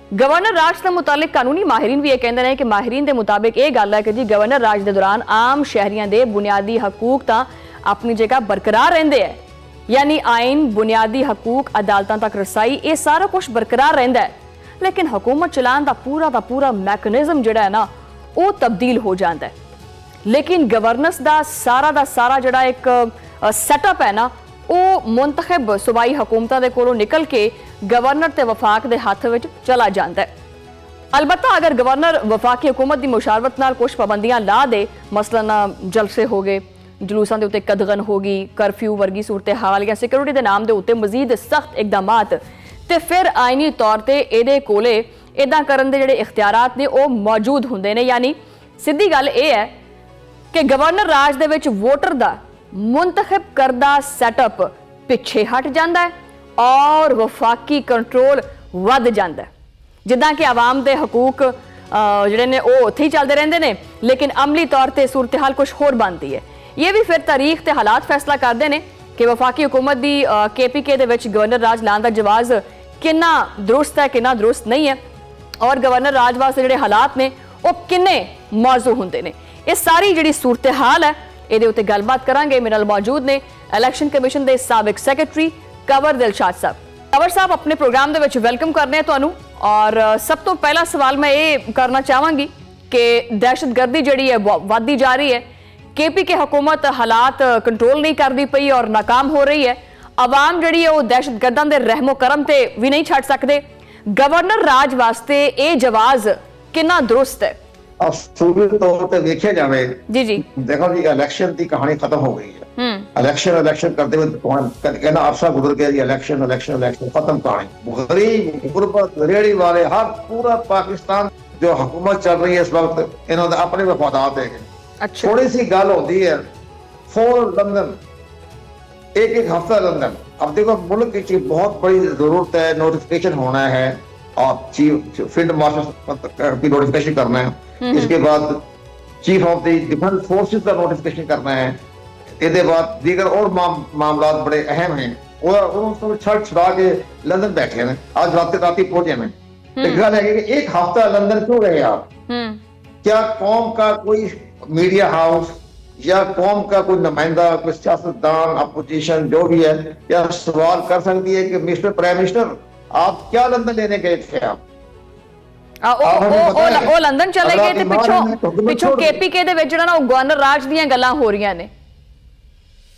Governor राज के मुतालिक कानूनी माहिरीन भी यह कहते हैं कि माहिरीन के मुताबिक यह गल है कि जी गवर्नर राज के दौरान आम शहरियों के बुनियादी हकूक तो अपनी जगह बरकरार रहिंदे है, यानी आइन, बुनियादी हकूक, अदालतों तक रसाई, ये सारा कुछ बरकरार रहिंदा है। लेकिन हुकूमत चलाने का पूरा मैकेनिज्म जिहड़ा है ना वो तब्दील हो जाता है। लेकिन गवर्नेंस का सारा जिहड़ा एक सैटअप है ना वो मुंतखब सूबाई हुकूमतां दे कोलों निकल के गवर्नर ते वफाक दे हथ विच चला जाता है। अलबत्ता अगर गवर्नर वफाकी हुकूमत की मुशावरत नाल कुछ पाबंदियां ला दे, मसलन जलसे हो गए, जलूसां दे उत्ते कदगन होगी, करफ्यू वर्गी सूरत हाल या सिक्योरिटी के नाम के उत्ते मजीद सख्त इकदामात, ते फिर आइनी तौर पर ये कोले इदां करन दे जिहड़े इख्तियारात ने वो मौजूद हुंदे ने। यानी सीधी गल ये है कि गवर्नर राज दे विच वोटर दा मुंतखब करदा सैटअप पिछे हट जाता है और वफाकी कंट्रोल वध जाता है। जिद्दां कि आवाम दे हकूक जिहड़े ने वो उत्थे ही चलते रहंदे ने, लेकिन अमली तौर पर सूरत हाल कुछ होर बनती है। ये भी फिर तारीख ते हालात फैसला करते हैं कि वफाकी हुकूमत की KPK दे विच गवर्नर राज लाने का जवाज़ कितना दुरुस्त है, कितना दुरुस्त नहीं है, और गवर्नर राज वास्ते जिहड़े हालात ने वो किन्ने मौजू हुंदे ने। ये सारी जिहड़ी सूरत हाल है ये उत्ते गलबात करांगे। मेरे नाल मौजूद ने इलैक्शन कमीशन के साबिक सैकटरी कंवर दिलशाद साहब। कंवर साहब अपने प्रोग्राम दे विच वेलकम करने तुहानू, और सब तो पहला सवाल मैं ये करना चाहांगी कि दहशतगर्दी जिहड़ी है वधदी जा रही है, KPK हुकूमत हालात कंट्रोल नहीं करती पई और नाकाम हो रही है, आवाम जिहड़ी है वो दहशतगर्दां दे रहमो करम ते भी नहीं छड्ड सकदे, गवर्नर राज वास्ते ये जवाज़ कितना दुरुस्त है? सूबे तौर पर देखा जाए जी जी देखो जी इलेक्शन की कहानी खत्म हो गई है। इलेक्शन करते हुए कहना अरसा गुजर गया जी, इलेक्शन खत्म कहानी। गरीब गुरबत रेहड़ी वाले हर पूरा पाकिस्तान जो हुकूमत चल रही है इस वक्त इन्होंने अपने वफादार देखे। अच्छा। थोड़ी सी गल होती है फोर लंदन, एक हफ्ता लंदन। अब देखो मुल्क की बहुत बड़ी जरूरत है, नोटिफिकेशन होना है और चीफ फील्ड मार्शल की नोटिफिकेशन करना है, इसके बाद chief of the defence forces का नोटिफिकेशन करना है, इसके बाद दीगर और मामला बड़े अहम हैं और छड़ छुड़ा के लंदन बैठे हैं। आज रात पहुंचे हैं। गल है कि एक हफ्ता लंदन क्यों रहे आप? क्या कौम का कोई मीडिया हाउस या कौम का कोई नुमाइंदा, कोई सियासतदान, अपोजिशन जो भी है, या सवाल कर सकती है कि मिस्टर प्राइम मिनिस्टर आप क्या लंदन लेने गए थे? आप ਉਹ ਲੰਡਨ ਚਲੇ ਗਏ ਤੇ ਪਿੱਛੋਂ KPK ਦੇ ਵਿੱਚ ਜਿਹੜਾ ਨਾ ਗਵਰਨਰ ਰਾਜ ਦੀਆਂ ਗੱਲਾਂ ਹੋ ਰਹੀਆਂ ਨੇ।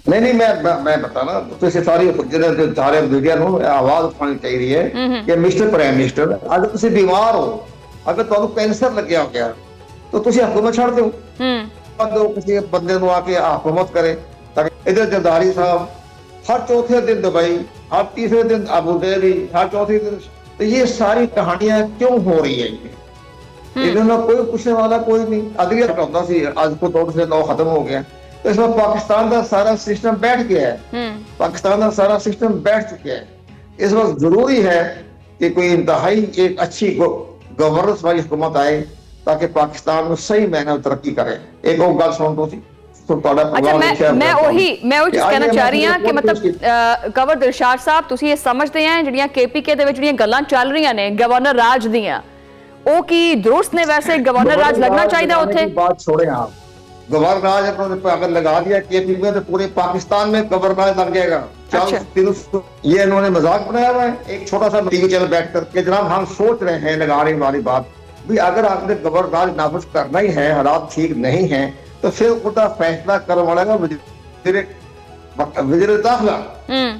नहीं मैं बताना तो सारी सारे मीडिया ਨੂੰ आवाज उठानी चाहिए कि मिस्टर प्राइम मिनिस्टर अगर ਤੁਸੀਂ बीमार हो, अगर ਤੁਹਾਨੂੰ कैंसर ਲੱਗਿਆ ਹੋ ਗਿਆ तो ਤੁਸੀਂ हुकूमत ਛੱਡ ਦਿਓ, दो किसी बंदे ਨੂੰ आके हुकूमत करे। इधर जरदारी साहब हर चौथे दिन दुबई, हर तीसरे दिन अबू धाबी, हर चौथे दिन, तो ये सारी कहानियां क्यों हो रही है? इन्होंने कोई पूछने वाला कोई नहीं। अदलिया हटाता सी, आज को दौर से नौ खत्म हो गया, तो इसमें पाकिस्तान का सारा सिस्टम बैठ गया है। पाकिस्तान का सारा सिस्टम बैठ चुका है। इस वक्त जरूरी है कि कोई इंतहाई एक अच्छी गवर्नेंस वाली हुकूमत आए ताकि पाकिस्तान में सही मायने में तरक्की करे। एक और गल सुन दो सी। अच्छा, मैं वही कहना चाह रही हूं कि मतलब कंवर दिलशाद साहब तुसी ये समझते हैं ਜਿਹੜੀਆਂ KPK ਦੇ ਵਿੱਚ ਜਿਹੜੀਆਂ ਗੱਲਾਂ ਚੱਲ ਰਹੀਆਂ ਨੇ ਗਵਰਨਰ ਰਾਜ ਦੀਆਂ, ਉਹ ਕੀ दुरुस्त ने? वैसे गवर्नर राज लगना चाहिए ਉੱਥੇ। बात छोड़े आप, गवर्नर राज अगर लगा दिया KPK में तो पूरे पाकिस्तान में गवर्नर राज लग जाएगा। ये इन्होंने मजाक बनाया हुआ है एक छोटा सा टीवी चैनल बैठकर के जनाब हम सोच रहे हैं लगाने वाली बात भी, अगर आपने गवर्नर राज नाफिज करना ही है, हालात ठीक नहीं है, तो फिर उसका फैसला करवाएगा वज़ीर दाखिला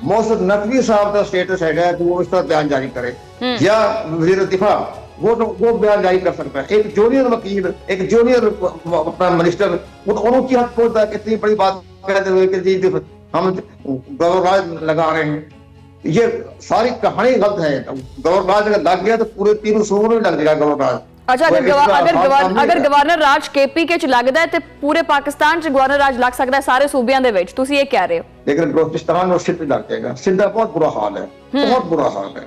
मोहसिन नकवी साहब का स्टेटस है कि वो इसका बयान जारी करे, या वज़ीर दिफा वो बयान जारी कर सकता है। एक जूनियर वकील, एक जूनियर अपना मिनिस्टर, उनकी हद पहुंचता है कितनी बड़ी बात कहते हुए कि जी हम गवर्नर राज लगा रहे हैं। ये सारी कहानी गलत है। गवर्नर राज अगर लग गया तो पूरे तीनों सूबों में लग जाएगा गवर्नर राज। अच्छा, अगर गवर्नर राज KPK च लगदा है तो पूरे पाकिस्तान च गवर्नर राज लग सकता है सारे सूबियां दे विच, तुसी ये कह रहे हो? लेकिन बलोचिस्तान और सिंध लग जाएगा। सिंध बहुत बुरा हाल है, बहुत बुरा हाल है।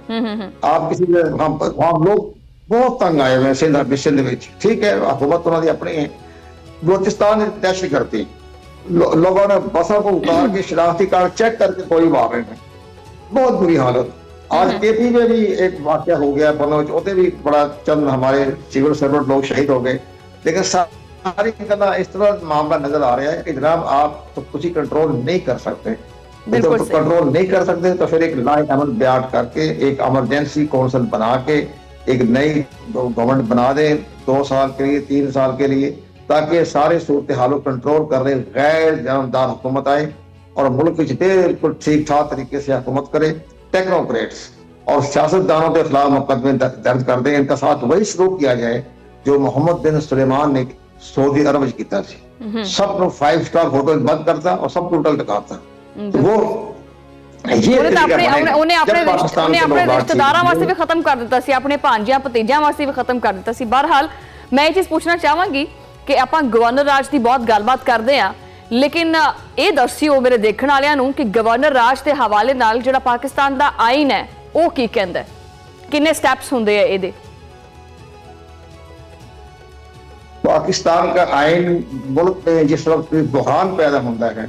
आप किसी हम लोग बहुत तंग आए हुए हैं सिंध विच, ठीक है, हुकूमत उन्होंने अपनी है। बलोचिस्तान दहशत करती लोगों ने बसों को उतार के शनाख्ती कार्ड चेक करके कोई मार रहे हैं, बहुत बुरी हालत। आज केपी में भी एक वाक्य हो गया बनोज, उसे भी बड़ा चंद हमारे सिविल सर्वेंट लोग शहीद हो गए, लेकिन सारी गल्लां इस तरह मामला नजर आ रहा है कि जनाब आप तो कुछ कंट्रोल नहीं कर सकते, बिल्कुल तो सही। कंट्रोल नहीं कर सकते तो फिर एक लाए अमल बयान करके एक इमरजेंसी काउंसिल बना के एक नई गवर्नमेंट बना दें 2 साल के लिए 3 साल के लिए, ताकि सारे सूरत हालों कंट्रोल कर रहे गैर जानबदार हुकूमत आए और मुल्क में बिल्कुल ठीक ठाक तरीके से हुकूमत करे। टेक्नोक्रेट्स और सियासतदानों के खिलाफ मुकदमे दर्ज कर दें, इनका साथ वही सलूक किया जाए जो मोहम्मद बिन सुलेमान ने सऊदी अरब च कीता सी। सब 5 स्टार होटल बंद करता और सब होटल टकाता, वो ਉਹਨੇ ਤਾਂ ਆਪਣੇ ਰਿਸ਼ਤੇਦਾਰਾਂ ਵਾਸਤੇ ਵੀ ਖਤਮ ਕਰ ਦਿੱਤਾ ਸੀ, ਆਪਣੇ ਭਾਂਜਿਆਂ ਭਤੀਜਿਆਂ ਵਾਸਤੇ ਵੀ ਖਤਮ ਕਰ ਦਿੱਤਾ ਸੀ। ਬਹਰਹਾਲ ਮੈਂ ਇਹ ਚੀਜ਼ ਪੁੱਛਣਾ ਚਾਹਾਂਗੀ ਕਿ ਆਪਾਂ ਗਵਰਨਰ ਰਾਜ ਦੀ ਬਹੁਤ ਗੱਲਬਾਤ ਕਰਦੇ ਆ, ਲੇਕਿਨ ਇਹ ਦੱਸਿਓ ਮੇਰੇ ਦੇਖਣ ਵਾਲਿਆਂ ਨੂੰ ਕਿ ਗਵਰਨਰ ਰਾਜ ਦੇ ਹਵਾਲੇ ਨਾਲ ਜਿਹੜਾ ਪਾਕਿਸਤਾਨ ਦਾ ਆਈਨ ਹੈ ਉਹ ਕੀ ਕਹਿੰਦਾ, ਕਿੰਨੇ ਸਟੈਪਸ ਹੁੰਦੇ ਆ ਇਹਦੇ। पाकिस्तान का आइन मुल्क में जिस वक्त बुरहान पैदा होता है,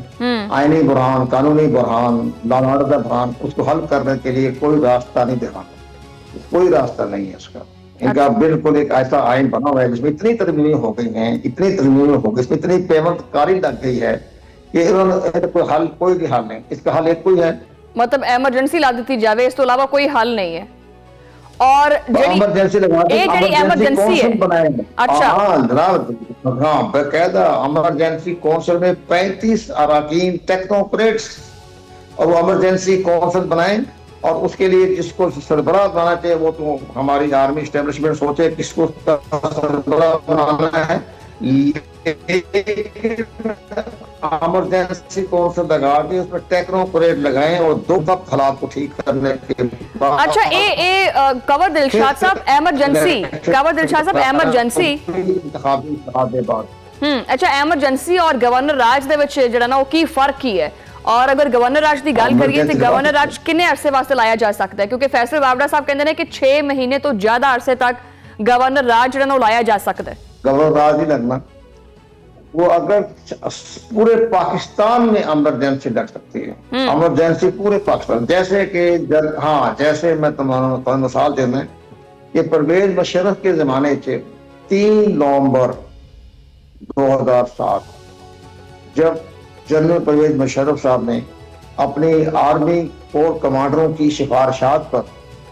आईनी बुरहान, कानूनी बुरहान, लॉ एंड ऑर्डर का बुरहान, उसको हल करने के लिए कोई रास्ता नहीं देखा, कोई रास्ता नहीं है उसका। इनका बिल्कुल एक ऐसा आइन बना हुआ है जिसमें इतनी तरमीमें हो गई हैं, इतनी तरमीमें हो गई, इसमें इतनी पेमंटकारी लग गई है कि कोई हल, कोई भी हल नहीं। इसका हल एक कोई है, मतलब एमरजेंसी ला दी जाए, इस तो अलावा कोई हल नहीं है। और इमरजेंसी लगा दी, एमरजेंसी है बनाए। अच्छा हाँ, बेकायदा इमरजेंसी काउंसिल में 35 अरकान टेक्नोक्रेट्स और वो इमरजेंसी काउंसिल बनाए, और उसके लिए जिसको सरबराह बनाना चाहिए वो तो हमारी आर्मी एस्टेब्लिशमेंट सोचे किसको सरबराह बनाना है। इमरजेंसी काउंसिल लगा के उसमें टेक्नोक्रेट लगाएं और 2 तक हालात को ठीक करने के बाद। अच्छा कवर दिलशाद साहब एमरजेंसी, कवर दिलशाद साहब एमरजेंसी अच्छा एमरजेंसी और गवर्नर राज ਦੇ ਵਿੱਚ ਜਿਹੜਾ ਨਾ ਉਹ ਕੀ ਫਰਕ ਕੀ ਹੈ, और अगर गवर्नर राज की गल करिए तो गवर्नर राज किन्ने अरसे वास्ते लाया जा सकता है, क्योंकि फैसल बावड़ा साहब कहते हैं कि 6 महीने तो ज्यादा अरसे तक गवर्नर राज जो लाया जा सकता है। गवर्नर राज ही लगना, वो अगर पूरे पाकिस्तान में इमरजेंसी लग सकती है, इमरजेंसी पूरे पाकिस्तान, जैसे कि हाँ, जैसे मैं तुम्हारा मिसाल देना कि परवेज मुशर्रफ के जमाने से 3 नवंबर 2007 जब जनरल परवेज मुशर्रफ साहब ने अपनी आर्मी कोर कमांडरों की सिफारिशात पर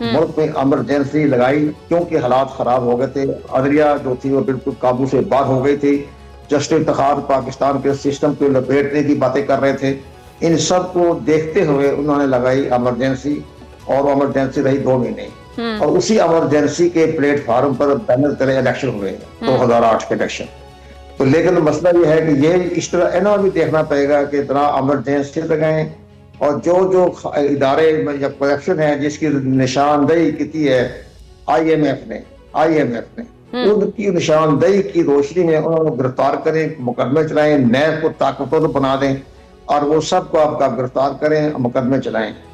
मुल्क में इमरजेंसी लगाई, क्योंकि हालात खराब हो गए थे, अदलिया जो थी वो बिल्कुल काबू से बाहर हो गई थी, जस्टिस तखार पाकिस्तान के सिस्टम को लपेटने की बातें कर रहे थे। इन सब को देखते हुए उन्होंने लगाई इमरजेंसी, और इमरजेंसी रही 2 महीने, और उसी इमरजेंसी के प्लेटफॉर्म पर पैनल तरह इलेक्शन हुए 2008 के इलेक्शन। तो लेकिन मसला ये है कि ये इस तरह इन्होंने भी देखना पड़ेगा कि इतना इमरजेंसी लगाएं, और जो इदारे या करप्शन है जिसकी निशानदेही की है IMF ने उनकी निशानदेही की रोशनी में उन्होंने गिरफ्तार करें, मुकदमे चलाएं, नैब को ताकतवर बना दें, और वो सबको आपका गिरफ्तार करें, मुकदमे चलाएं।